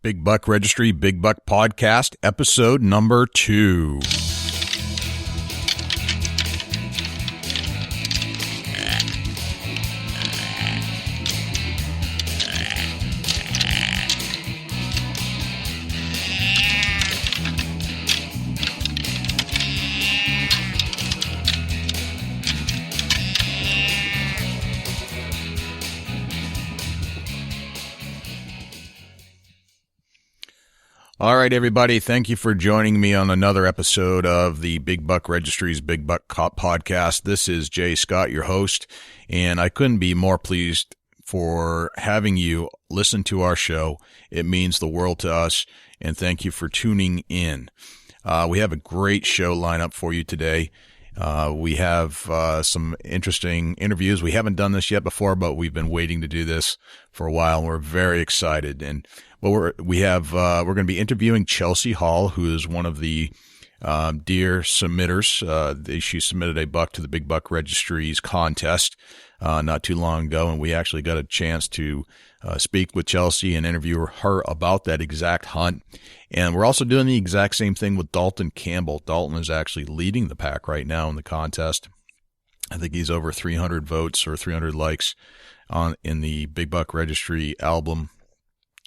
Big Buck Registry, Big Buck Podcast, episode number 2. All right, everybody. Thank you for joining me on another episode of the Big Buck Registry's Big Buck Podcast. This is Jay Scott, your host, and I couldn't be more pleased for having you listen to our show. It means the world to us, and thank you for tuning in. We have a great show lineup for you today. We have some interesting interviews. We haven't done this yet before, but we've been waiting to do this for a while, and we're very excited. We're going to be interviewing Chelsea Hall, who is one of the deer submitters. She submitted a buck to the Big Buck Registry's contest not too long ago, and we actually got a chance to speak with Chelsea and interview her about that exact hunt. And we're also doing the exact same thing with Dalton Campbell. Dalton is actually leading the pack right now in the contest. I think he's over 300 votes or 300 likes in the Big Buck Registry album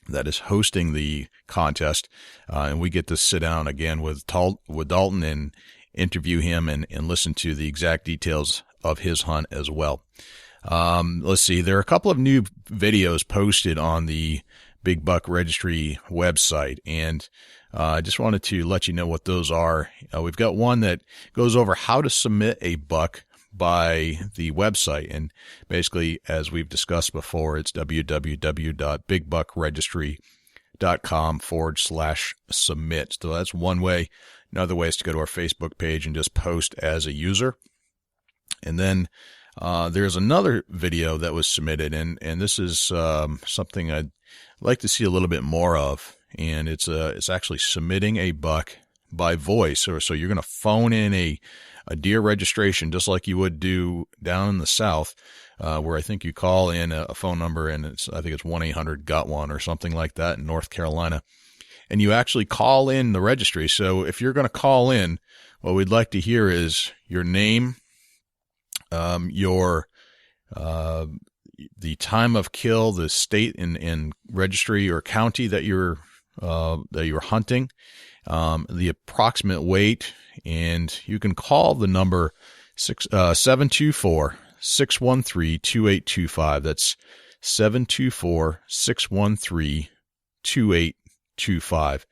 that is hosting the contest. And we get to sit down again with Dalton and interview him and listen to the exact details of his hunt as well. Let's see. There are a couple of new videos posted on the Big Buck Registry website, and I just wanted to let you know what those are. We've got one that goes over how to submit a buck by the website, and basically, as we've discussed before, it's www.bigbuckregistry.com/submit. So that's one way. Another way is to go to our Facebook page and just post as a user. And then there's another video that was submitted, and this is something I'd like to see a little bit more of, and it's actually submitting a buck by voice. So you're going to phone in a deer registration just like you would do down in the South, where I think you call in a phone number, and I think it's 1-800-GOT-ONE or something like that in North Carolina, and you actually call in the registry. So if you're going to call in, what we'd like to hear is your name, the time of kill, the state and registry or county that you're hunting, the approximate weight, and you can call the number 724-613-2825. That's 724-613-2825.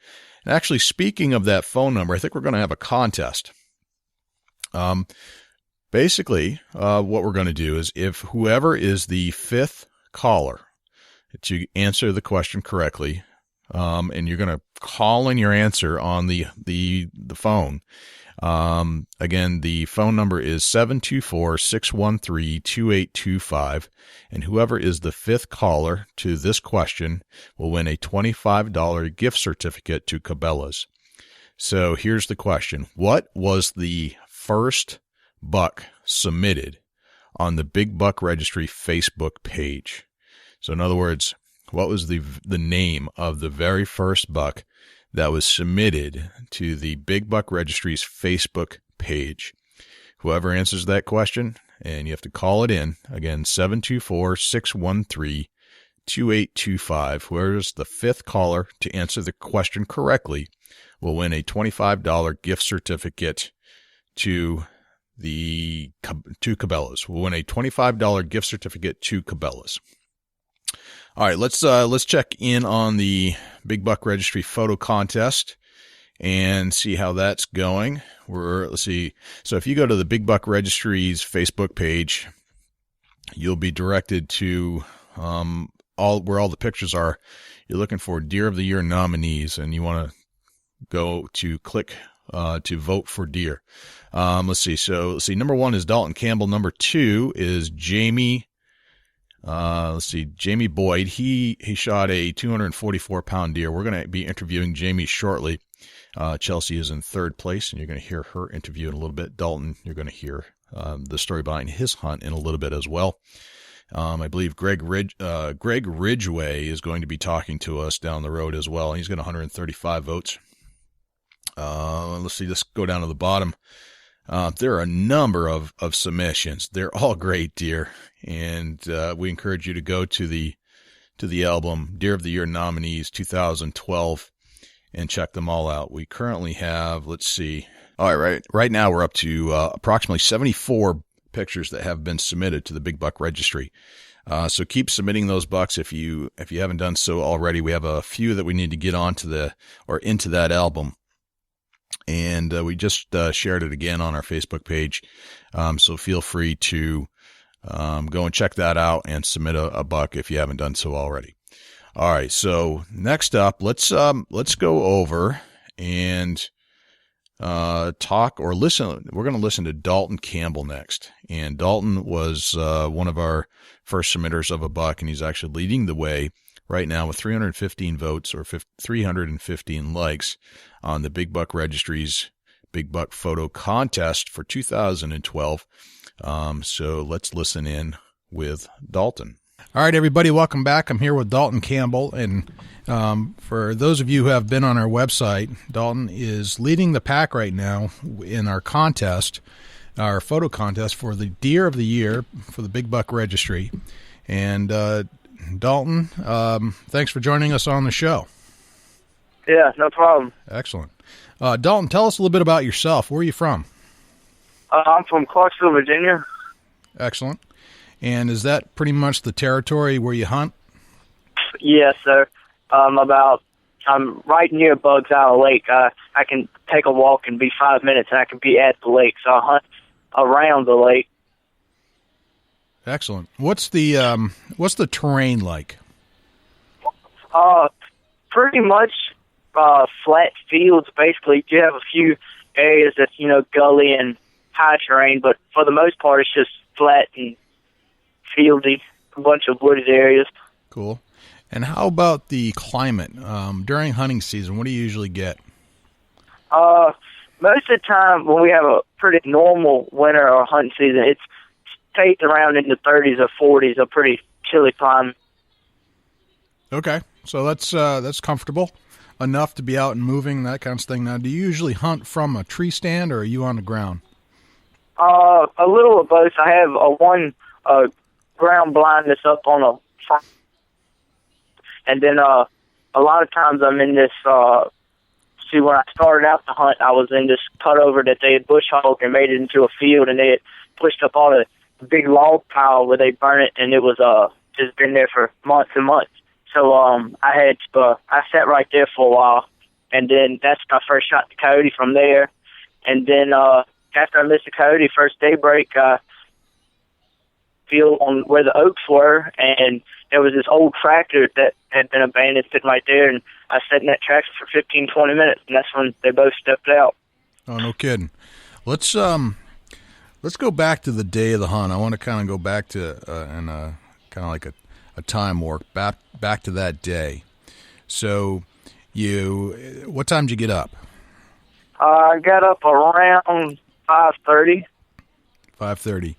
And actually, speaking of that phone number, I think we're going to have a contest. Basically, what we're going to do is if whoever is the fifth caller to answer the question correctly, and you're going to call in your answer on the phone. Again, the phone number is 724-613-2825, and whoever is the fifth caller to this question will win a $25 gift certificate to Cabela's. So here's the question. What was the first buck submitted on the Big Buck Registry Facebook page? So in other words, what was the name of the very first buck that was submitted to the Big Buck Registry's Facebook page? Whoever answers that question, and you have to call it in, again, 724-613-2825. Whoever's the fifth caller to answer the question correctly will win a $25 gift certificate to Cabela's. We'll win a $25 gift certificate to Cabela's. All right, let's check in on the Big Buck Registry photo contest and see how that's going. Let's see. So if you go to the Big Buck Registry's Facebook page, you'll be directed to where all the pictures are. You're looking for Deer of the Year nominees, and you want to go to click to vote for deer. Let's see. So let's see. Number 1 is Dalton Campbell. Number 2 is Jamie. Jamie Boyd. He shot a 244-pound deer. We're going to be interviewing Jamie shortly. Chelsea is in third place, and you're going to hear her interview in a little bit. Dalton, you're going to hear the story behind his hunt in a little bit as well. I believe Greg Ridgway is going to be talking to us down the road as well. He's got 135 votes. Let's see. Let's go down to the bottom. There are a number of submissions. They're all great deer, and we encourage you to go to the album Deer of the Year nominees 2012 and check them all out. We currently have, let's see. All right now we're up to approximately 74 pictures that have been submitted to the Big Buck Registry. So keep submitting those bucks if you haven't done so already. We have a few that we need to get into that album. And we just shared it again on our Facebook page. So feel free to go and check that out and submit a buck if you haven't done so already. All right. So next up, let's go over and talk or listen. We're going to listen to Dalton Campbell next. And Dalton was one of our first submitters of a buck, and he's actually leading the way right now with 315 votes or 315 likes on the Big Buck Registry's Big Buck Photo Contest for 2012. So let's listen in with Dalton. All right, everybody, welcome back. I'm here with Dalton Campbell, and for those of you who have been on our website, Dalton is leading the pack right now in our contest, our photo contest for the Deer of the Year for the Big Buck Registry. And Dalton, thanks for joining us on the show. Yeah, no problem. Excellent. Dalton, tell us a little bit about yourself. Where are you from? I'm from Clarksville, Virginia. Excellent. And is that pretty much the territory where you hunt? Yes, sir. I'm right near Bugs Isle Lake. I can take a walk and be 5 minutes, and I can be at the lake. So I hunt around the lake. Excellent. What's the terrain like? Pretty much flat fields. Basically, you have a few areas that's gully and high terrain, but for the most part, it's just flat and fieldy. A bunch of wooded areas. Cool. And how about the climate during hunting season? What do you usually get? Most of the time when we have a pretty normal winter or hunting season, it's stays around in the 30s or 40s, a pretty chilly climate. Okay, so that's comfortable enough to be out and moving, that kind of thing. Now, do you usually hunt from a tree stand, or are you on the ground? A little of both. I have one ground blind that's up on a farm, and then a lot of times I'm in this. See, when I started out to hunt, I was in this cutover that they had bush hogged and made it into a field, and they had pushed up all the big log pile where they burn it, and it was just been there for months and months. So I sat right there for a while, and then that's my first shot the coyote from there. And then after I missed the coyote, first daybreak, field on where the oaks were, and there was this old tractor that had been abandoned sitting right there, and I sat in that tractor for 15, 20 minutes, and that's when they both stepped out. Oh, no kidding. Let's go back to the day of the hunt. I want to kind of go back to kind of like a time warp back to that day. So what time did you get up? I got up around 5:30. 5:30.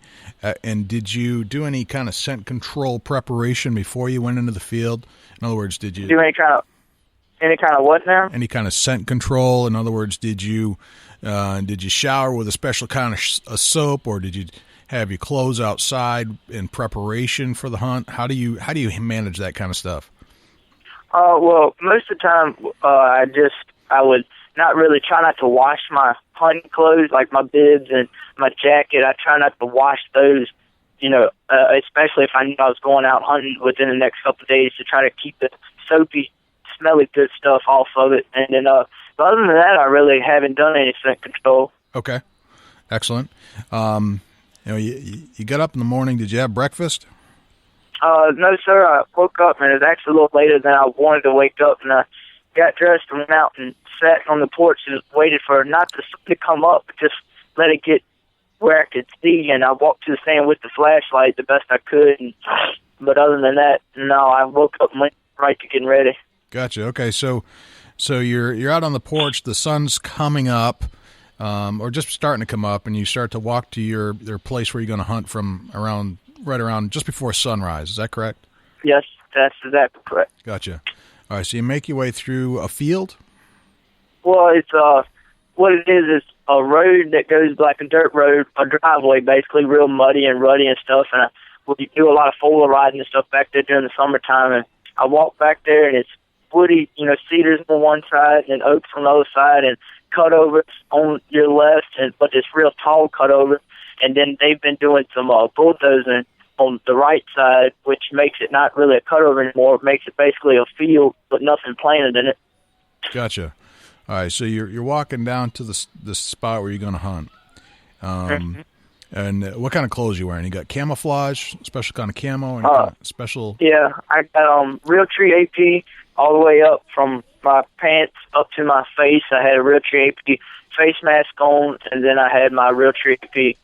And did you do any kind of scent control preparation before you went into the field? In other words, did you do any kind of what now? Any kind of scent control? In other words, did you shower with a special kind of soap, or did you have your clothes outside in preparation for the hunt? How do you manage that kind of stuff? Well, most of the time, I would not really try not to wash my hunting clothes, like my bibs and my jacket. I try not to wash those, especially if I knew I was going out hunting within the next couple of days, to try to keep the soapy, smelly good stuff off of it. And then, but other than that, I really haven't done any scent control. Okay, excellent. You got up in the morning. Did you have breakfast? No, sir. I woke up, and it was actually a little later than I wanted to wake up, and I got dressed and went out and sat on the porch and waited for not the sun to come up, but just let it get where I could see. And I walked to the stand with the flashlight the best I could. But other than that, no, I woke up and went right to getting ready. Gotcha. Okay, so you're out on the porch. The sun's coming up, or just starting to come up, and you start to walk to your place where you're going to hunt from around right around just before sunrise. Is that correct? Yes, that's exactly correct. Gotcha. All right, so you make your way through a field? Well, it's what it is a road that goes like a dirt road, a driveway, basically real muddy and ruddy and stuff. And we do a lot of four-wheel riding and stuff back there during the summertime. And I walk back there, and it's woody, cedars on one side and oaks on the other side, and cutovers on your left, but it's real tall cutovers. And then they've been doing some bulldozing on the right side, which makes it not really a cutover anymore. It makes it basically a field with nothing planted in it. Gotcha. All right, so you're walking down to the spot where you're going to hunt. And what kind of clothes you wearing? You got camouflage, special kind of camo, and kind of special? Yeah, I got Realtree AP all the way up from my pants up to my face. I had a Realtree AP face mask on, and then I had my Realtree AP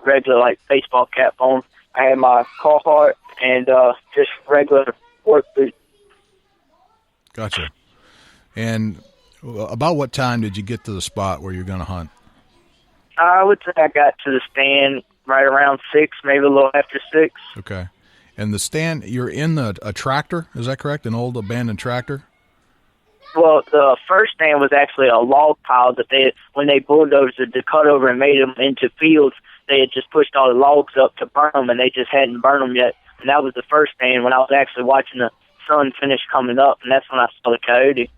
regular like baseball cap on. I had my Carhartt and just regular work boots. Gotcha. And about what time did you get to the spot where you're going to hunt? I would say I got to the stand right around 6, maybe a little after 6. Okay. And the stand, you're in a tractor, is that correct? An old abandoned tractor? Well, the first stand was actually a log pile that when they bulldozed the cutover and made them into fields, they had just pushed all the logs up to burn them, and they just hadn't burned them yet. And that was the first stand when I was actually watching the sun finish coming up, and that's when I saw the coyote.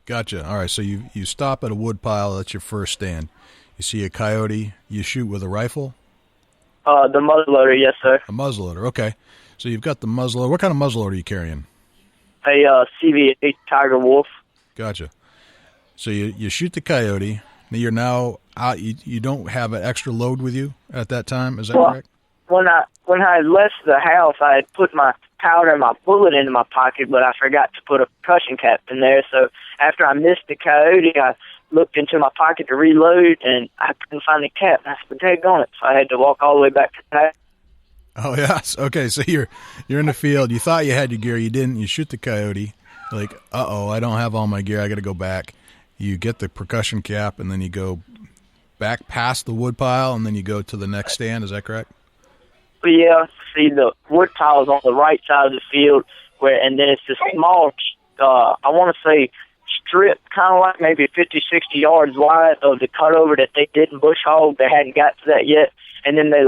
Gotcha. All right, so you stop at a wood pile. That's your first stand. You see a coyote. You shoot with a rifle? The muzzleloader, yes, sir. A muzzleloader, okay. So you've got the muzzleloader. What kind of muzzleloader are you carrying? A CV8 Tiger Wolf. Gotcha. So you shoot the coyote. You're now out. You don't have an extra load with you at that time. Is that correct? When I left the house, I had put my powder and my bullet into my pocket, but I forgot to put a percussion cap in there. So after I missed the coyote, I looked into my pocket to reload, and I couldn't find the cap. And I said, "Daggone it!" So I had to walk all the way back to the house. Oh yes, okay. So you're in the field. You thought you had your gear. You didn't. You shoot the coyote. You're like, I don't have all my gear. I got to go back. You get the percussion cap, and then you go back past the wood pile, and then you go to the next stand. Is that correct? But yeah, see, the wood pile is on the right side of the field, and then it's this small, I want to say, strip, kind of like maybe 50, 60 yards wide of the cutover that they didn't bush hog. They hadn't got to that yet. And then they,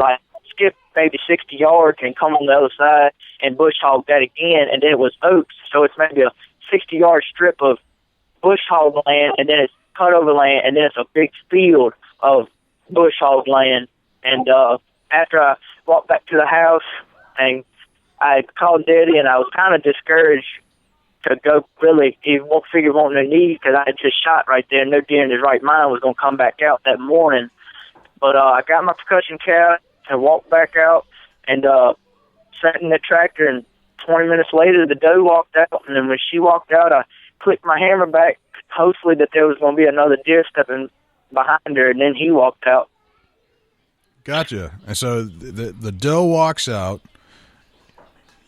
skip maybe 60 yards and come on the other side and bush hog that again, and then it was oaks. So it's maybe a 60-yard strip of bush hog land, and then it's cutover land, and then it's a big field of bush hog land. And after I walked back to the house, and I called Daddy, and I was kind of discouraged to go really even figure on their knees because I had just shot right there. No deer in his right mind was going to come back out that morning. But I got my percussion cap and walked back out and sat in the tractor, and 20 minutes later, the doe walked out. And then when she walked out, I clicked my hammer back, hopefully that there was going to be another deer stepping behind her, and then he walked out. Gotcha. And so the doe walks out.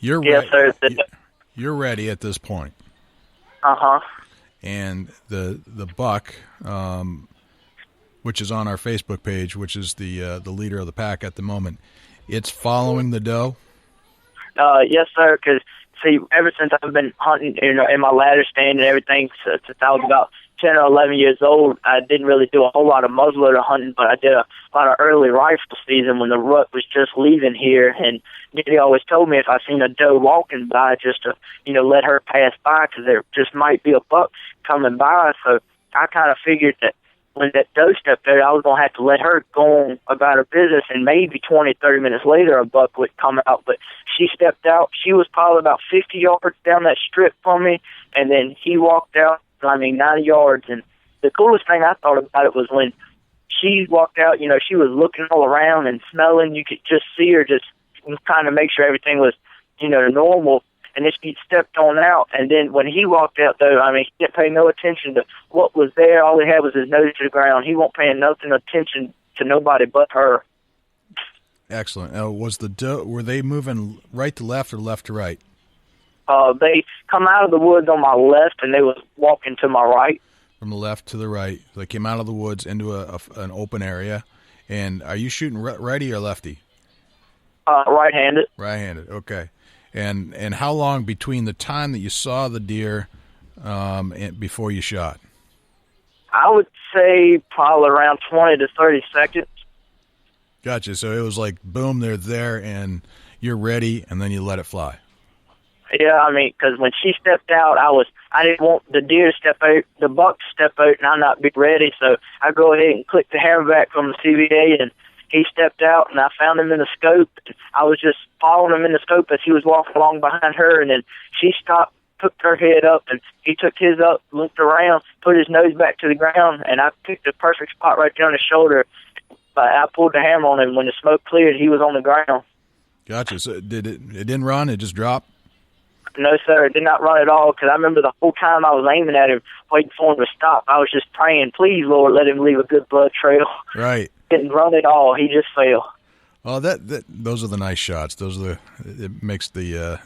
You're yes, sir. You're ready at this point. Uh-huh. And the buck, which is on our Facebook page, which is the leader of the pack at the moment, it's following the doe? Yes, sir, because, see, ever since I've been hunting in my ladder stand and everything, since I was about 10 or 11 years old, I didn't really do a whole lot of muzzleloader hunting, but I did a lot of early rifle season when the rut was just leaving here. And Daddy always told me if I seen a doe walking by, just to, let her pass by, because there just might be a buck coming by. So I kind of figured that when that doe stepped there, I was going to have to let her go on about her business, and maybe 20, 30 minutes later, a buck would come out. But she stepped out. She was probably about 50 yards down that strip from me, and then he walked out, 90 yards. And the coolest thing I thought about it was when she walked out, she was looking all around and smelling. You could just see her just kind of make sure everything was, normal. And then she stepped on out. And then when he walked out, though, he didn't pay no attention to what was there. All he had was his nose to the ground. He won't pay nothing attention to nobody but her. Excellent. Was the doe, were they moving right to left or left to right? They come out of the woods on my left, and they was walking to my right. From the left to the right. They came out of the woods into an open area. And are you shooting righty or lefty? Right-handed. Right-handed. Okay. And how long between the time that you saw the deer and before you shot? I would say probably around 20 to 30 seconds. Gotcha. So it was like, boom, they're there, and you're ready, and then you let it fly. Yeah, I mean, because when she stepped out, I didn't want the deer to step out, the buck to step out, and I not be ready. So I go ahead and click the hammer back from the CVA, and he stepped out, and I found him in the scope. I was just following him in the scope as he was walking along behind her, and then she stopped, took her head up, and he took his up, looked around, put his nose back to the ground, and I picked the perfect spot right there on his shoulder. But I pulled the hammer on him. When the smoke cleared, he was on the ground. Gotcha. So it didn't run? It just dropped? No, sir, it did not run at all, because I remember the whole time I was aiming at him, waiting for him to stop. I was just praying, please, Lord, let him leave a good blood trail. Right. Didn't run at all. He just fell. Oh, those are the nice shots. It makes the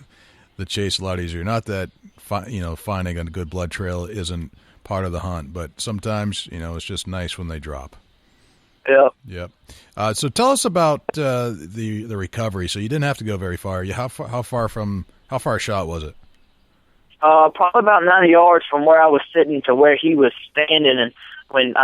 chase a lot easier. Not that finding a good blood trail isn't part of the hunt, but sometimes it's just nice when they drop. Yep. Yep. So tell us about the recovery. So you didn't have to go very far. How far a shot was it? Probably about 90 yards from where I was sitting to where he was standing. And when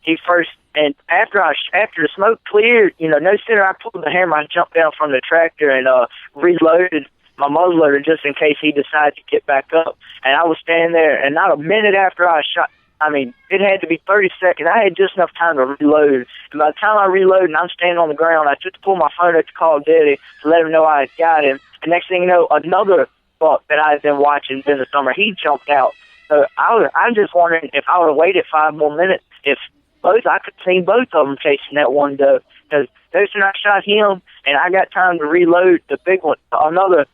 he first, and after the smoke cleared, no sooner I pulled the hammer, I jumped down from the tractor and reloaded my muzzleloader just in case he decided to get back up. And I was standing there, and not a minute after I shot, it had to be 30 seconds. I had just enough time to reload. And by the time I reloaded and I'm standing on the ground, I just pulled my phone out to call Daddy to let him know I had got him. And next thing you know, another buck that I had been watching in the summer, he jumped out. So I'm just wondering if I would have waited 5 more minutes, if I could have seen both of them chasing that one doe. Because no sooner I shot him, and I got time to reload the big one, another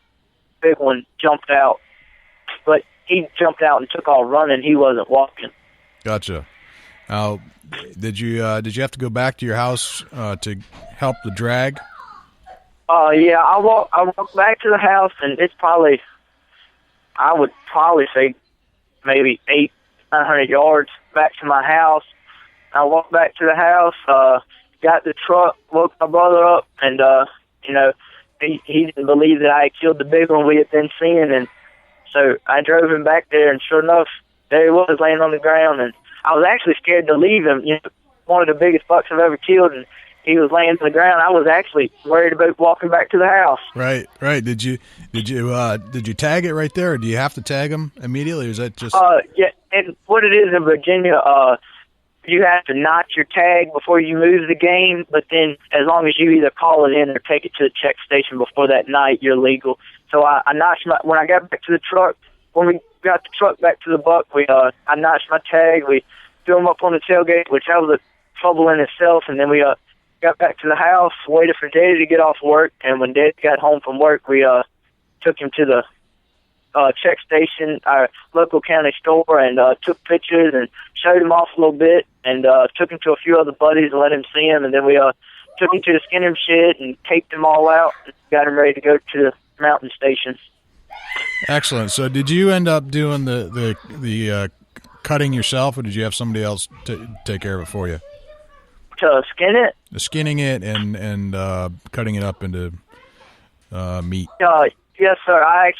big one jumped out. But he jumped out and took off running. He wasn't walking. Gotcha. Now, did you have to go back to your house to help the drag? Yeah, I walked back to the house, and I would probably say maybe 800-900 yards back to my house. I walked back to the house, got the truck, woke my brother up, and he didn't believe that I had killed the big one we had been seeing, and so I drove him back there, and sure enough, there he was laying on the ground, and I was actually scared to leave him. One of the biggest bucks I've ever killed, and he was laying on the ground. I was actually worried about walking back to the house. Right. Did you tag it right there, or do you have to tag him immediately, or is that just? Yeah. And what it is in Virginia, you have to notch your tag before you move the game, but then as long as you either call it in or take it to the check station before that night, you're legal. So I notched when I got back to the truck. When we got the truck back to the buck, I notched my tag. We threw him up on the tailgate, which that was a trouble in itself. And then we got back to the house, waited for Daddy to get off work. And when Daddy got home from work, we took him to the check station, our local county store, and took pictures and showed him off a little bit, and took him to a few other buddies and let him see him. And then we took him to the skinning shed and taped him all out and got him ready to go to the mountain station. Excellent. So did you end up doing the cutting yourself, or did you have somebody else take care of it for you? To skin it? Skinning it and cutting it up into meat. Yes, sir.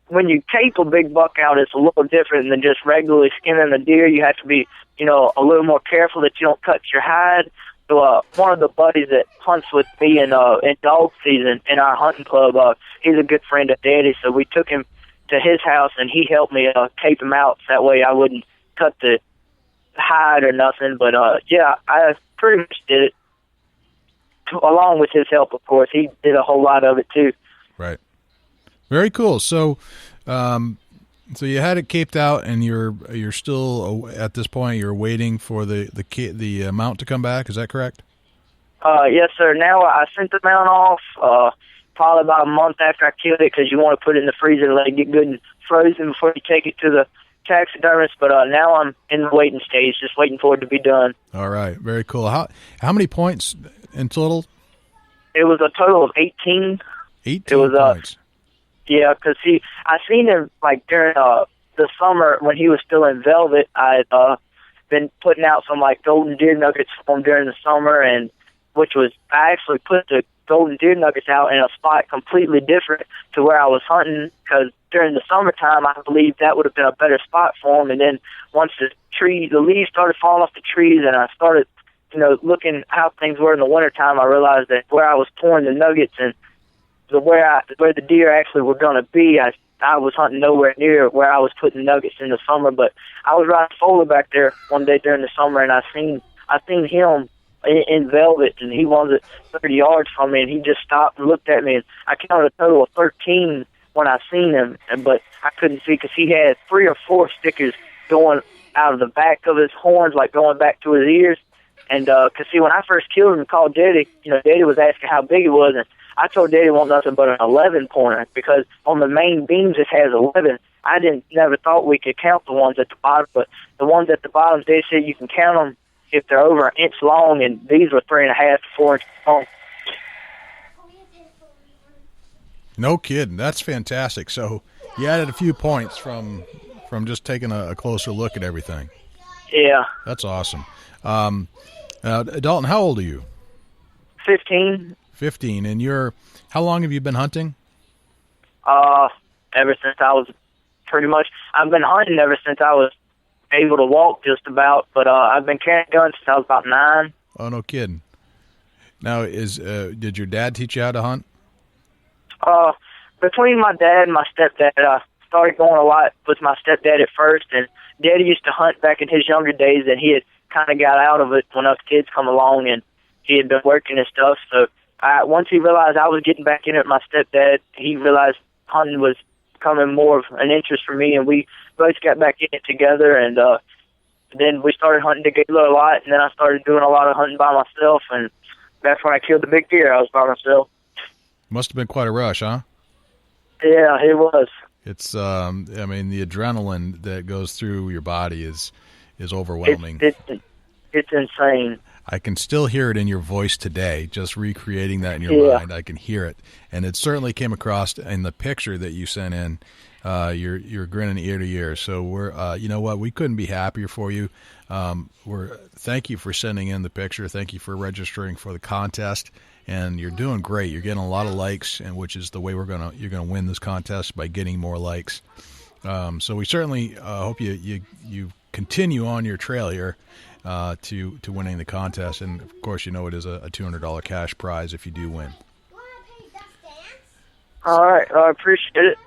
When you tape a big buck out, it's a little different than just regularly skinning a deer. You have to be, a little more careful that you don't cut your hide. So one of the buddies that hunts with me in dog season in our hunting club, he's a good friend of Daddy, so we took him to his house, and he helped me tape him out so that way I wouldn't cut the hide or nothing. But, yeah, I pretty much did it, along with his help, of course. He did a whole lot of it, too. Right. Very cool. So so you had it caped out, and you're still at this point. You're waiting for the mount to come back. Is that correct? Yes, sir. Now I sent the mount off probably about a month after I killed it, because you want to put it in the freezer and let it get good and frozen before you take it to the taxidermist. But now I'm in the waiting stage, just waiting for it to be done. All right. Very cool. How many points in total? It was a total of 18. 18 points. Yeah, because I seen him during the summer when he was still in velvet. I'd been putting out some golden deer nuggets for him during the summer, and I actually put the golden deer nuggets out in a spot completely different to where I was hunting, because during the summertime, I believe that would have been a better spot for them. And then once the leaves started falling off the trees, and I started, looking how things were in the wintertime, I realized that where I was pouring the nuggets and where the deer actually were going to be, I was hunting nowhere near where I was putting nuggets in the summer. But I was riding Fola back there one day during the summer, and I seen him in velvet, and he wasn't 30 yards from me, and he just stopped and looked at me, and I counted a total of 13 when I seen him, but I couldn't see because he had 3 or 4 stickers going out of the back of his horns, like going back to his ears. And because see, when I first killed him and called Daddy, Daddy was asking how big it was, and I told Daddy it wasn't nothing but an 11 pointer, because on the main beams it has 11. I never thought we could count the ones at the bottom, but the ones at the bottom, they said you can count them if they're over an inch long, and these were 3.5 to 4 inches long. No kidding. That's fantastic. So you added a few points from just taking a closer look at everything. Yeah. That's awesome. Dalton, how old are you? 15. 15. And how long have you been hunting? Ever since I was I've been hunting ever since I was able to walk just about, but I've been carrying guns since I was about 9. Oh, no kidding. Now, did your dad teach you how to hunt? Between my dad and my stepdad, I started going a lot with my stepdad at first, and Daddy used to hunt back in his younger days, and he had kind of got out of it when us kids come along, and he had been working and stuff. So once he realized I was getting back in it with my stepdad, he realized hunting was becoming more of an interest for me, and we both got back in it together, and then we started hunting together a lot, and then I started doing a lot of hunting by myself, and that's when I killed the big deer. I was by myself. Must have been quite a rush, huh? Yeah, it was. It's, the adrenaline that goes through your body is overwhelming. It's insane. I can still hear it in your voice today, just recreating that in your mind. I can hear it. And it certainly came across in the picture that you sent in. You're grinning ear to ear. So we're, you know what, we couldn't be happier for you. Thank you for sending in the picture. Thank you for registering for the contest. And you're doing great. You're getting a lot of likes, and which is the way you're gonna win this contest, by getting more likes. So we certainly hope you continue on your trail here to winning the contest, and of course, it is a $200 cash prize if you do win. All right, I appreciate it.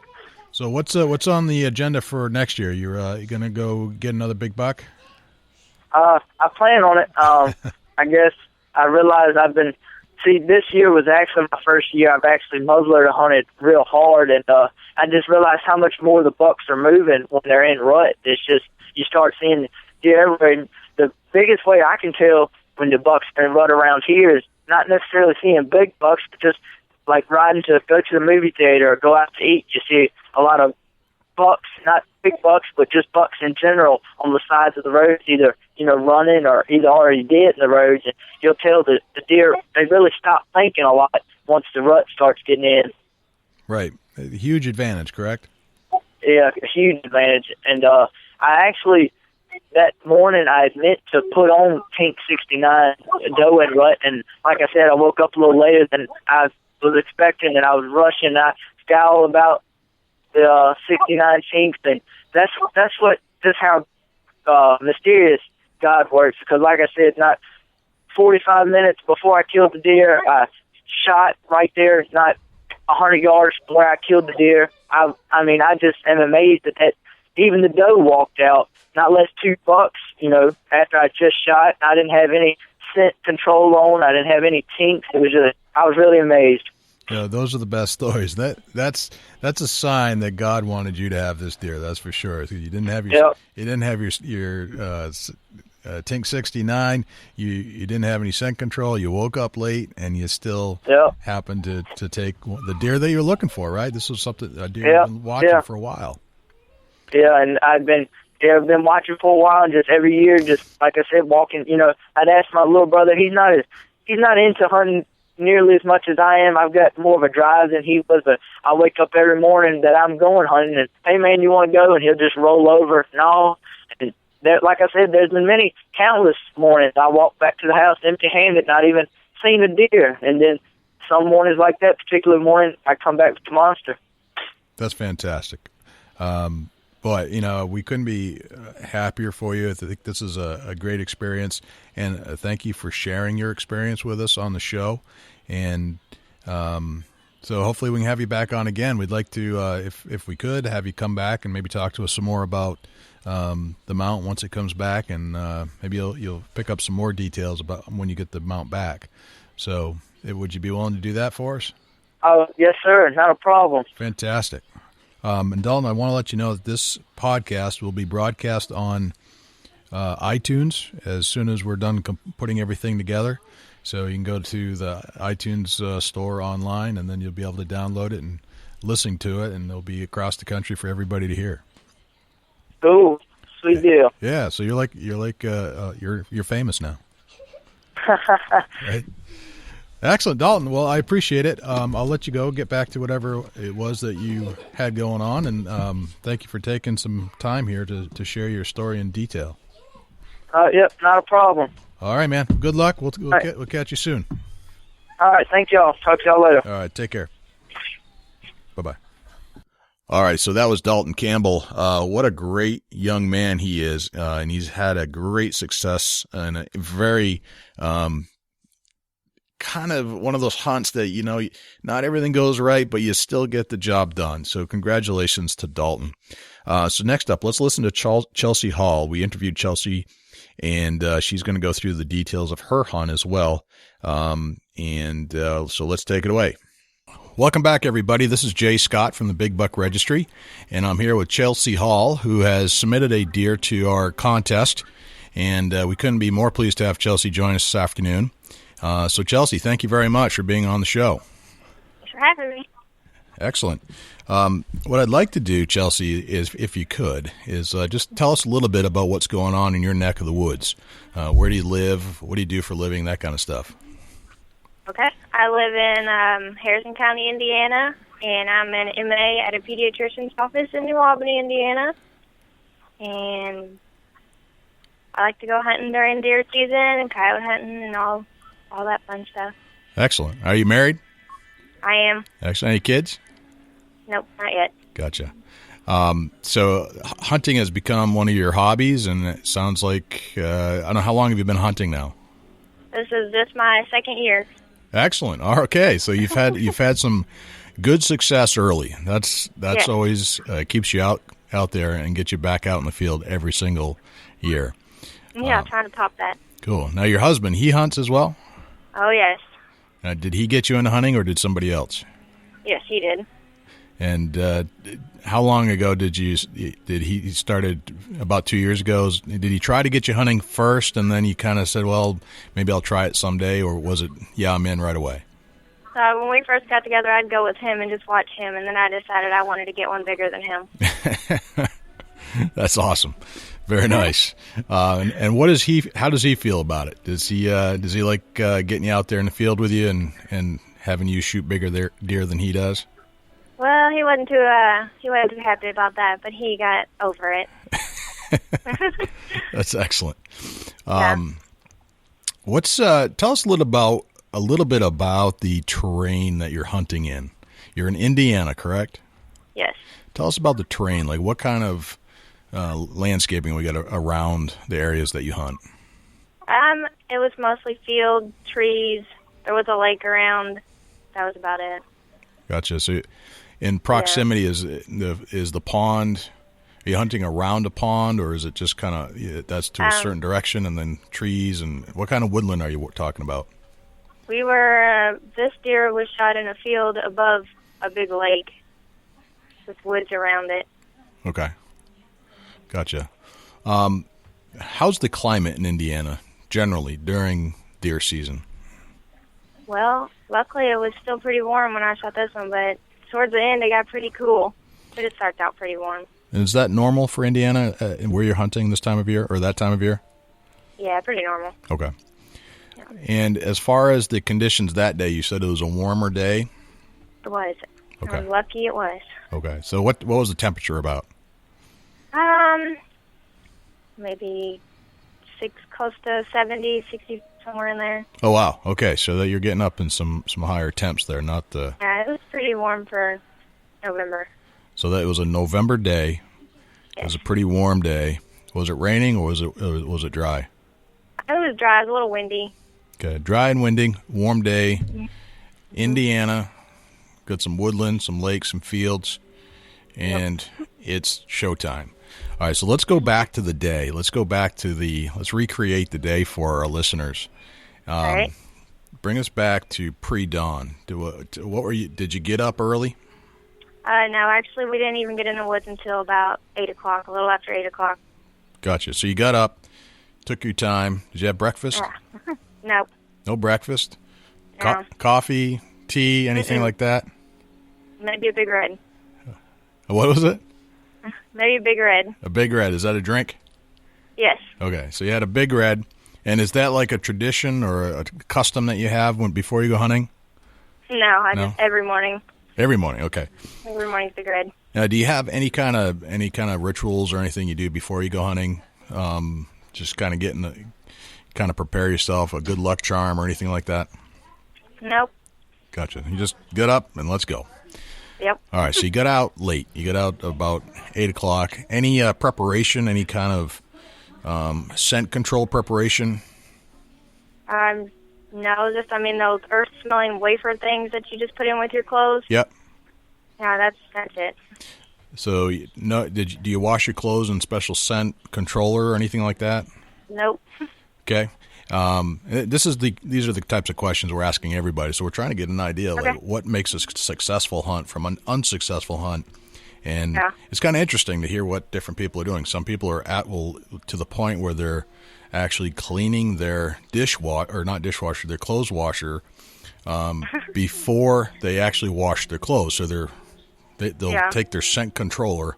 So what's on the agenda for next year? You're gonna go get another big buck? I plan on it. I guess I realized this year was actually my first year I've actually muzzleloader hunted real hard, and I just realized how much more the bucks are moving when they're in rut. It's just, you start seeing deer everywhere. And the biggest way I can tell when the bucks are in rut around here is not necessarily seeing big bucks, but just like go to the movie theater or go out to eat. You see a lot of bucks, not big bucks, but just bucks in general on the sides of the roads, either running or either already dead in the roads. And you'll tell the deer, they really stop thinking a lot once the rut starts getting in. Right. A huge advantage, correct? Yeah, a huge advantage. And I actually, that morning, I meant to put on Pink 69 doe and rut, and like I said, I woke up a little later than I was expecting, and I was rushing. I forgot all about the 69 chinks, and that's how mysterious God works. Because like I said, not 45 minutes before I killed the deer, I shot right there, not 100 yards from where I killed the deer. I just am amazed that even the doe walked out, not less 2 bucks, after I just shot. I didn't have any scent control on. I didn't have any tinks. I was really amazed. Yeah, those are the best stories. That's a sign that God wanted you to have this deer. That's for sure. You didn't have your Tink 69. You didn't have any scent control. You woke up late, and you still happened to take the deer that you're looking for. Right? This was something a deer you've been watching for a while. Yeah, and I've been watching for a while, and just every year, just like I said, walking. I'd ask my little brother. He's not into hunting nearly as much as I am. I've got more of a drive than he was, but I wake up every morning that I'm going hunting, and hey man, you want to go? And he'll just roll over. No, and like I said, there's been countless mornings I walk back to the house empty-handed, not even seen a deer, and then some mornings like that, particular morning, I come back with the monster. That's fantastic. But, we couldn't be happier for you. I think this is a great experience, and thank you for sharing your experience with us on the show. And so hopefully we can have you back on again. We'd like to, if we could, have you come back and maybe talk to us some more about the mount once it comes back, and maybe you'll pick up some more details about when you get the mount back. So would you be willing to do that for us? Yes, sir. Not a problem. Fantastic. And Dalton, I want to let you know that this podcast will be broadcast on iTunes as soon as we're done putting everything together. So you can go to the iTunes store online, and then you'll be able to download it and listen to it, and it'll be across the country for everybody to hear. Cool, sweet deal. Yeah, so you're famous now. Right? Excellent, Dalton. Well, I appreciate it. I'll let you go, get back to whatever it was that you had going on, and thank you for taking some time here to share your story in detail. Yep, not a problem. All right, man. Good luck. We'll catch you soon. All right, thank y'all. Talk to y'all later. All right, take care. Bye-bye. All right, so that was Dalton Campbell. What a great young man he is, and he's had a great success and a very kind of one of those hunts that, not everything goes right, but you still get the job done. So congratulations to Dalton. So next up, let's listen to Chelsea Hall. We interviewed Chelsea, and she's going to go through the details of her hunt as well. So let's take it away. Welcome back, everybody. This is Jay Scott from the Big Buck Registry, and I'm here with Chelsea Hall, who has submitted a deer to our contest, and we couldn't be more pleased to have Chelsea join us this afternoon. So, Chelsea, thank you very much for being on the show. Thanks for having me. Excellent. What I'd like to do, Chelsea, is, if you could, is just tell us a little bit about what's going on in your neck of the woods. Where do you live? What do you do for a living? That kind of stuff. Okay. I live in Harrison County, Indiana, and I'm an MA at a pediatrician's office in New Albany, Indiana. And I like to go hunting during deer season and coyote hunting and all that fun stuff. Excellent. Are you married? I am. Excellent. Any kids? Nope, not yet. Gotcha. So hunting has become one of your hobbies, and it sounds like, I don't know, how long have you been hunting now? This is just my second year. Excellent. Okay. So you've had some good success early. That's always keeps you out there and gets you back out in the field every single year. Yeah, trying to top that. Cool. Now your husband, he hunts as well? Oh, yes. Did he get you into hunting, or did somebody else? Yes, he did. And how long ago did he started? About 2 years ago? Did he try to get you hunting first, and then you kind of said, well, maybe I'll try it someday, or was it, yeah, I'm in right away? When we first got together, I'd go with him and just watch him, and then I decided I wanted to get one bigger than him. That's awesome. Very nice. And how does he feel about it? Does he like getting you out there in the field with you and having you shoot bigger deer than he does? Well, he wasn't too happy about that, but he got over it. That's excellent. Yeah. Tell us a little bit about the terrain that you're hunting in. You're in Indiana, correct? Yes. Tell us about the terrain. Like, what kind of landscaping we got around the areas that you hunt? It was mostly field, trees. There was a lake around. That was about it. Gotcha. So, in proximity, is the pond? Are you hunting around a pond, or is it just kind of that's to a certain direction, and then trees? And what kind of woodland are you talking about? This deer was shot in a field above a big lake with woods around it. Okay. Gotcha. How's the climate in Indiana generally during deer season? Well, luckily it was still pretty warm when I shot this one, but towards the end it got pretty cool. But it started out pretty warm. And is that normal for Indiana where you're hunting this time of year, or that time of year? Yeah, pretty normal. Okay. Yeah. And as far as the conditions that day, you said it was a warmer day? It was. Okay. I was lucky it was. Okay. So what was the temperature about? Maybe close to 70, 60 somewhere in there. Oh, wow. Okay, so that you're getting up in some higher temps there, not the... Yeah, it was pretty warm for November. So that it was a November day. It was a pretty warm day. Was it raining or was it dry? It was dry. It was a little windy. Okay, dry and windy, warm day. Indiana, got some woodland, some lakes, some fields, and it's showtime. All right, so let's go back to the day. Let's recreate the day for our listeners. All right. Bring us back to pre-dawn. Did you get up early? No, actually, we didn't even get in the woods until about 8 o'clock, a little after 8 o'clock. Gotcha. So you got up, took your time. Did you have breakfast? Yeah. Nope. No breakfast? No. Coffee, tea, anything like that? Maybe a Big Red. What was it? Maybe a Big Red. A Big Red. Is that a drink? Yes. Okay, so you had a Big Red. And is that like a tradition or a custom that you have before you go hunting? No, just every morning. Every morning, okay. Every morning's Big Red. Now, do you have any kind of rituals or anything you do before you go hunting? Just kind of prepare yourself, a good luck charm or anything like that? Nope. Gotcha. You just get up and let's go. Yep. All right, so you got out late. You got out about 8 o'clock. Any preparation, any kind of scent control preparation? No, those earth-smelling wafer things that you just put in with your clothes. Yep. Yeah, that's it. So, do you wash your clothes in special scent controller or anything like that? Nope. Okay. These are the types of questions we're asking everybody. So we're trying to get an idea like what makes a successful hunt from an unsuccessful hunt. And it's kind of interesting to hear what different people are doing. Some people are to the point where they're actually cleaning their their clothes washer before they actually wash their clothes. So they'll take their scent controller,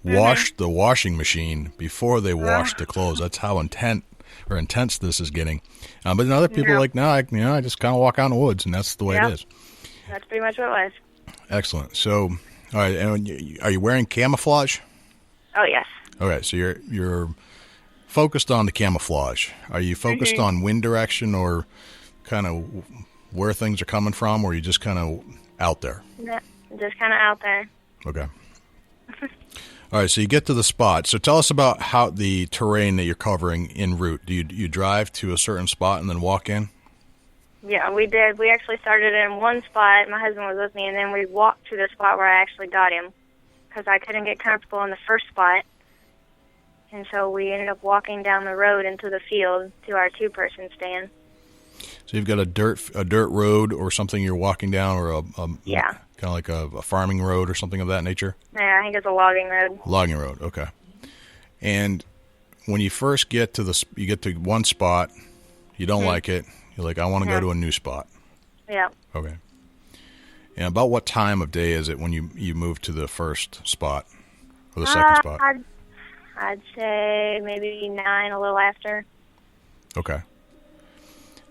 wash the washing machine before they wash the clothes. That's how intense this is getting. But then other people are like, no, I just kind of walk out in the woods, and that's the way it is. That's pretty much what it was. Excellent. So, all right, and are you wearing camouflage? Oh, yes. Okay, so you're focused on the camouflage. Are you focused on wind direction or kind of where things are coming from, or are you just kind of out there? Yeah, just kind of out there. Okay. All right, so you get to the spot. So tell us about how the terrain that you're covering en route. Do you drive to a certain spot and then walk in? Yeah, we did. We actually started in one spot. My husband was with me, and then we walked to the spot where I actually got him because I couldn't get comfortable in the first spot. And so we ended up walking down the road into the field to our two-person stand. So you've got a dirt road or something you're walking down, or kind of like a farming road or something of that nature? Yeah, I think it's a logging road. Logging road, okay. And when you first get to one spot, you don't like it. You're like, I want to go to a new spot. Yeah. Okay. And about what time of day is it when you move to the first spot or the second spot? I'd say maybe 9, a little after. Okay.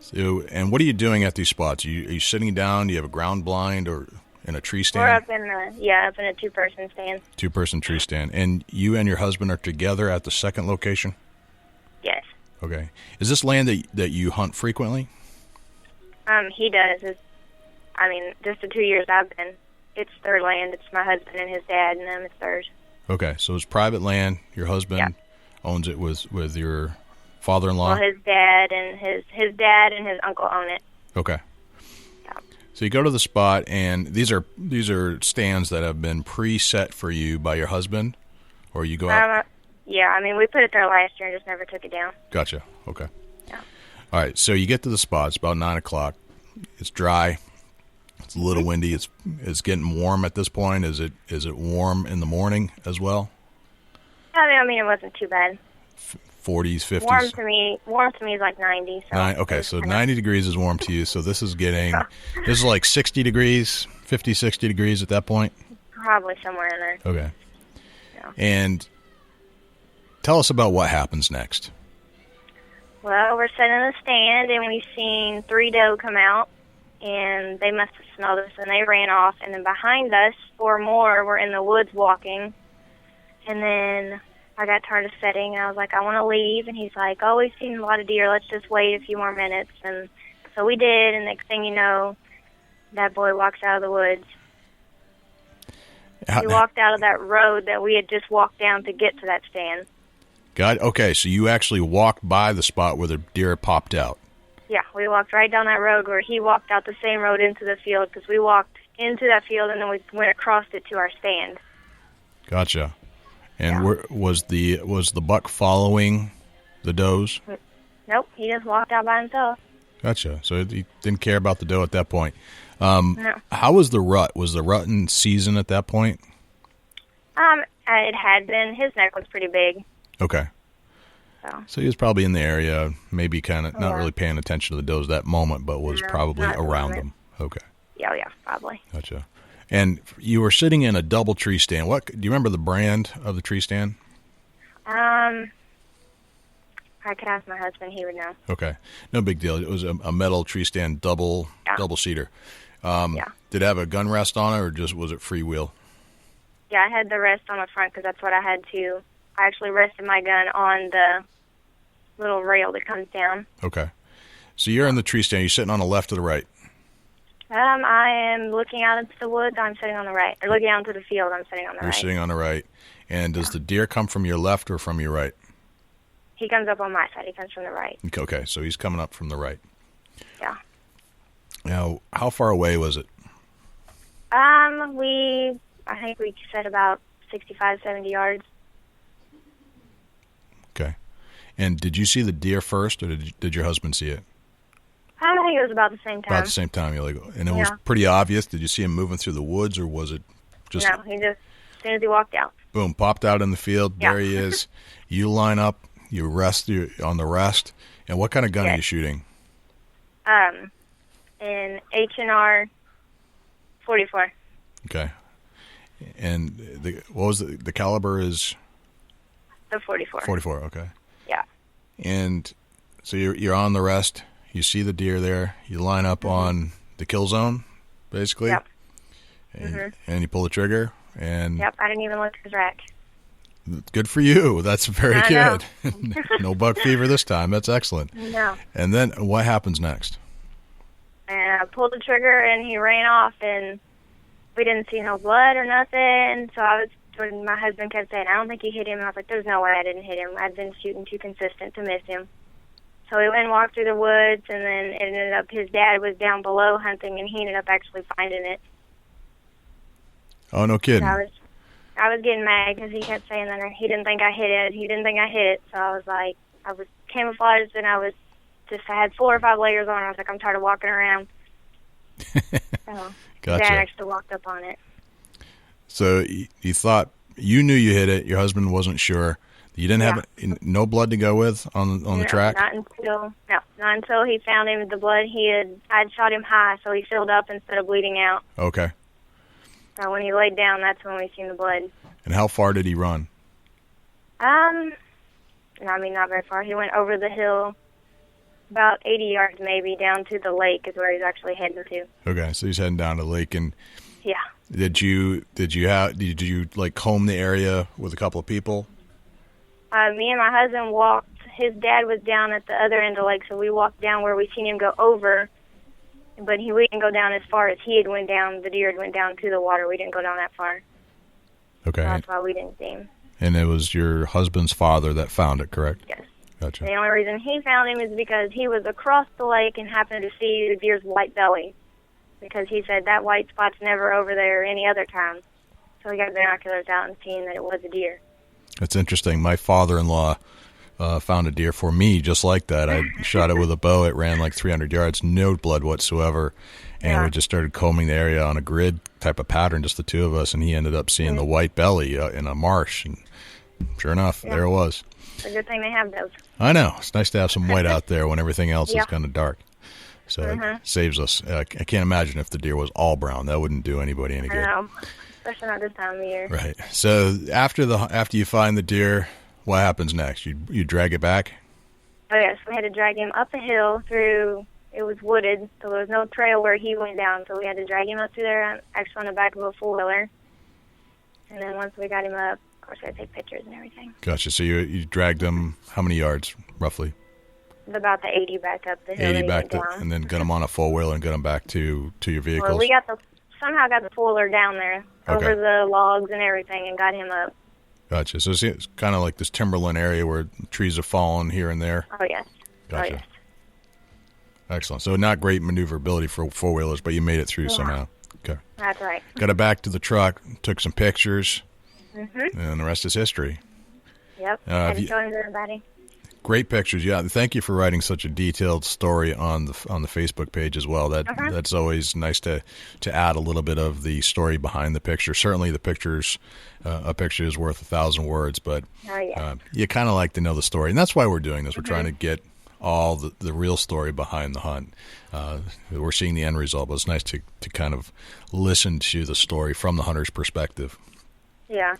So, and what are you doing at these spots? Are you sitting down? Do you have a ground blind or in a tree stand? We're up in a two-person stand. Two-person tree stand. And you and your husband are together at the second location? Yes. Okay. Is this land that you hunt frequently? He does. Just the 2 years I've been, it's their land. It's my husband and his dad, and it's theirs. Okay, so it's private land. Your husband owns it with your father-in-law? Well, his dad and his uncle own it. Okay. Yeah. So you go to the spot, and these are stands that have been preset for you by your husband, or you go out? We put it there last year and just never took it down. Gotcha. Okay. Yeah. All right, so you get to the spot. It's about 9 o'clock. It's dry. It's a little windy. It's getting warm at this point. Is it warm in the morning as well? It wasn't too bad. 40s, 50s? Warm to me is like 90. So 90 degrees is warm to you. So this is like 60 degrees, 50, 60 degrees at that point? Probably somewhere in there. Okay. Yeah. And tell us about what happens next. Well, we're sitting in the stand, and we've seen 3 doe come out, and they must have smelled us, and they ran off. And then behind us, 4 more were in the woods walking. And then I got tired of sitting, and I was like, I want to leave. And he's like, oh, we've seen a lot of deer. Let's just wait a few more minutes. And so we did, and next thing you know, that boy walks out of the woods. He walked out of that road that we had just walked down to get to that stand. Okay, so you actually walked by the spot where the deer popped out. Yeah, we walked right down that road where he walked out the same road into the field, because we walked into that field and then we went across it to our stand. Gotcha. And was the buck following the does? Nope, he just walked out by himself. Gotcha. So he didn't care about the doe at that point. No. How was the rut? Was the rut in season at that point? It had been. His neck was pretty big. Okay. So he was probably in the area, maybe kind of not really paying attention to the does that moment, but was probably around them. Okay. Yeah, probably. Gotcha. And you were sitting in a double tree stand. Do you remember the brand of the tree stand? I could ask my husband; he would know. Okay, no big deal. It was a metal tree stand, double seater. Did it have a gun rest on it, or just was it freewheel? Yeah, I had the rest on the front because that's what I had to. I actually rested my gun on the little rail that comes down. Okay, so you're in the tree stand. You're sitting on the left or the right? I am looking out into the woods. I'm sitting on the right. Or looking out into the field. I'm sitting on the right. You're sitting on the right. And does the deer come from your left or from your right? He comes up on my side. He comes from the right. Okay, so he's coming up from the right. Yeah. Now, how far away was it? I think we said about 65, 70 yards. Okay. And did you see the deer first, or did your husband see it? I think it was about the same time. About the same time, and it was pretty obvious. Did you see him moving through the woods, or was it just? No, he just as soon as he walked out. Boom! Popped out in the field. Yeah. There he is. You line up. You rest. You're on the rest. And what kind of gun are you shooting? An H&R 44. Okay. And what was the caliber? Is the 44. 44. Okay. Yeah. And so you're on the rest. You see the deer there. You line up on the kill zone, basically. Yep. And you pull the trigger. And yep, I didn't even look at his rack. Good for you. That's very good. No buck fever this time. That's excellent. No. And then what happens next? And I pulled the trigger, and he ran off, and we didn't see no blood or nothing. So my husband kept saying, I don't think you hit him. And I was like, there's no way I didn't hit him. I've been shooting too consistent to miss him. So we went and walked through the woods, and then it ended up his dad was down below hunting, and he ended up actually finding it. Oh, no kidding. So I was getting mad because he kept saying that he didn't think I hit it. He didn't think I hit it. So I was like, I was camouflaged, and I had 4 or 5 layers on. I was like, I'm tired of walking around. So gotcha. Dad actually walked up on it. So you thought you knew you hit it. Your husband wasn't sure. You didn't have no blood to go with on the track? Not until he found him. The blood I'd shot him high, so he filled up instead of bleeding out. Okay. So when he laid down, that's when we seen the blood. And how far did he run? Not very far. He went over the hill, about 80 yards maybe, down to the lake is where he's actually heading to. Okay, so he's heading down to the lake, and yeah. Did you like comb the area with a couple of people? Me and my husband walked. His dad was down at the other end of the lake, so we walked down where we seen him go over. But we didn't go down as far as he had went down. The deer had went down to the water. We didn't go down that far. Okay. So that's why we didn't see him. And it was your husband's father that found it, correct? Yes. Gotcha. The only reason he found him is because he was across the lake and happened to see the deer's white belly. Because he said that white spot's never over there any other time. So he got binoculars out and seen that it was a deer. That's interesting. My father-in-law found a deer for me just like that. I shot it with a bow. It ran like 300 yards, no blood whatsoever. And we just started combing the area on a grid type of pattern, just the two of us, and he ended up seeing the white belly in a marsh. And sure enough, there it was. It's a good thing they have those. I know. It's nice to have some white out there when everything else is kind of dark. So it saves us. I can't imagine if the deer was all brown. That wouldn't do anybody any good. I know. Especially not this time of year. Right. So after you find the deer, what happens next? You drag it back? Oh, yes. We had to drag him up a hill through, it was wooded, so there was no trail where he went down. So we had to drag him up through there, actually on the back of a four-wheeler. And then once we got him up, course, I take pictures and everything. Gotcha. So you dragged them how many yards, roughly? About the 80 back up the hill. 80 back to, and then got them on a four-wheeler and got them back to your vehicles? Well, we somehow got the four-wheeler down there over the logs and everything and got him up. Gotcha. So it's kind of like this timberland area where trees have fallen here and there? Oh, yes. Gotcha. Oh, yes. Excellent. So not great maneuverability for four-wheelers, but you made it through somehow. Okay. That's right. Got it back to the truck, took some pictures, and the rest is history. Yep. Had to show him to everybody. Great pictures, yeah. Thank you for writing such a detailed story on the Facebook page as well. That's always nice to add a little bit of the story behind the picture. Certainly, the pictures, a picture is worth 1,000 words, but you kind of like to know the story, and that's why we're doing this. We're trying to get all the real story behind the hunt. We're seeing the end result, but it's nice to kind of listen to the story from the hunter's perspective. Yeah.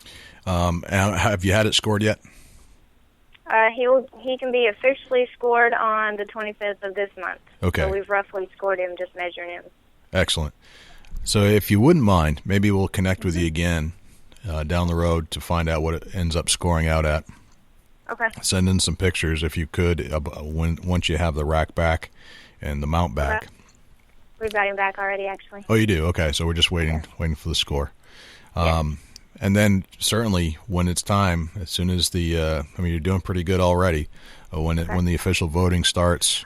Have you had it scored yet? He can be officially scored on the 25th of this month. Okay. So we've roughly scored him, just measuring him. Excellent. So if you wouldn't mind, maybe we'll connect with you again down the road to find out what it ends up scoring out at. Okay. Send in some pictures if you could once you have the rack back and the mount back. Okay. We've got him back already, actually. Oh, you do? Okay, so we're just waiting for the score. And then certainly when it's time, as soon as you're doing pretty good already. When the official voting starts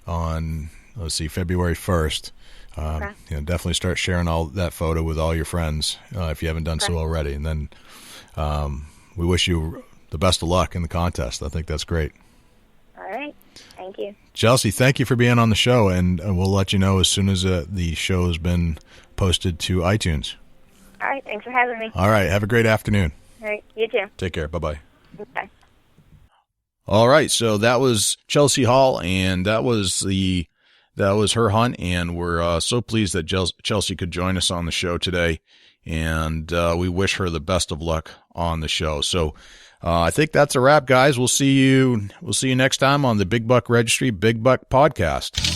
on, February 1st, definitely start sharing all that photo with all your friends if you haven't done so already. And then we wish you the best of luck in the contest. I think that's great. All right. Thank you. Chelsea, thank you for being on the show, and we'll let you know as soon as the show has been posted to iTunes. All right. Thanks for having me. All right. Have a great afternoon. All right. You too. Take care. Bye-bye. Bye. All right. So that was Chelsea Hall, and that was her hunt, and we're so pleased that Chelsea could join us on the show today, and we wish her the best of luck on the show. So I think that's a wrap, guys. We'll see you next time on the Big Buck Registry Big Buck Podcast.